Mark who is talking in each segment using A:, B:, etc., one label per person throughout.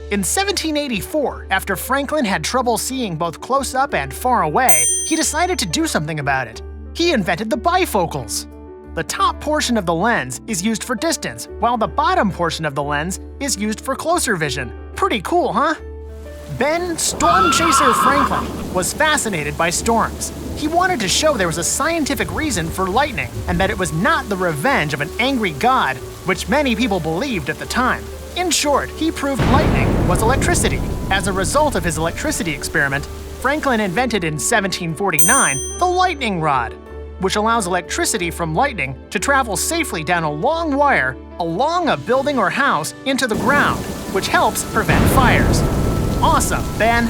A: In 1784, after Franklin had trouble seeing both close up and far away, he decided to do something about it. He invented the bifocals. The top portion of the lens is used for distance, while the bottom portion of the lens is used for closer vision. Pretty cool, huh? Ben Storm Chaser Franklin was fascinated by storms. He wanted to show there was a scientific reason for lightning, and that it was not the revenge of an angry god, which many people believed at the time. In short, he proved lightning was electricity. As a result of his electricity experiment, Franklin invented in 1749 the lightning rod, which allows electricity from lightning to travel safely down a long wire along a building or house into the ground, which helps prevent fires. Awesome, Ben!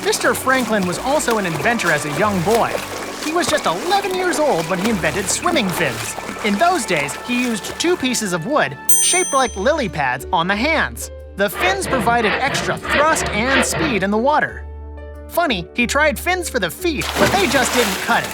A: Mr. Franklin was also an inventor as a young boy. He was just 11 years old when he invented swimming fins. In those days, he used 2 pieces of wood shaped like lily pads on the hands. The fins provided extra thrust and speed in the water. Funny, he tried fins for the feet, but they just didn't cut it.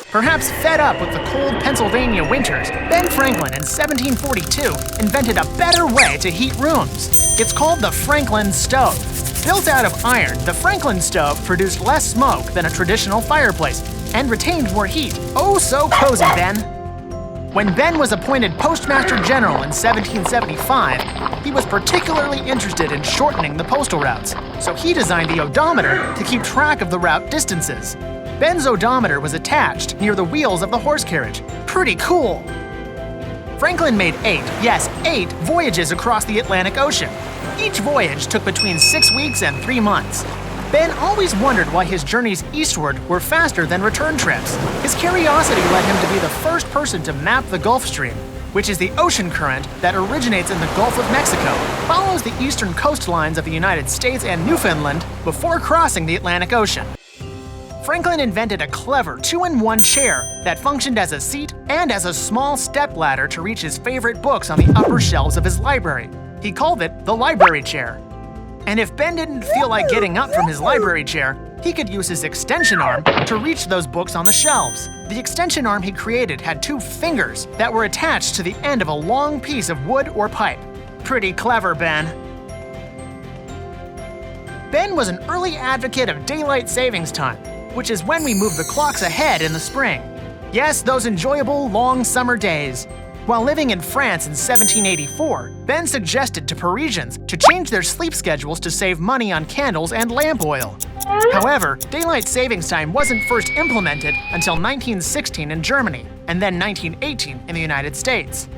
A: Perhaps fed up with the cold Pennsylvania winters, Ben Franklin in 1742 invented a better way to heat rooms. It's called the Franklin stove. Built out of iron, the Franklin stove produced less smoke than a traditional fireplace and retained more heat. Oh, so cozy, Ben! When Ben was appointed Postmaster General in 1775, he was particularly interested in shortening the postal routes, so he designed the odometer to keep track of the route distances. Ben's odometer was attached near the wheels of the horse carriage. Pretty cool! Franklin made 8 voyages across the Atlantic Ocean. Each voyage took between 6 weeks and 3 months. Ben always wondered why his journeys eastward were faster than return trips. His curiosity led him to be the first person to map the Gulf Stream, which is the ocean current that originates in the Gulf of Mexico, follows the eastern coastlines of the United States and Newfoundland before crossing the Atlantic Ocean. Franklin invented a clever 2-in-1 chair that functioned as a seat and as a small stepladder to reach his favorite books on the upper shelves of his library. He called it the library chair. And if Ben didn't feel like getting up from his library chair, he could use his extension arm to reach those books on the shelves. The extension arm he created had 2 fingers that were attached to the end of a long piece of wood or pipe. Pretty clever, Ben. Ben was an early advocate of daylight savings time, which is when we move the clocks ahead in the spring. Yes, those enjoyable long summer days. While living in France in 1784, Ben suggested to Parisians to change their sleep schedules to save money on candles and lamp oil. However, daylight savings time wasn't first implemented until 1916 in Germany, and then 1918 in the United States.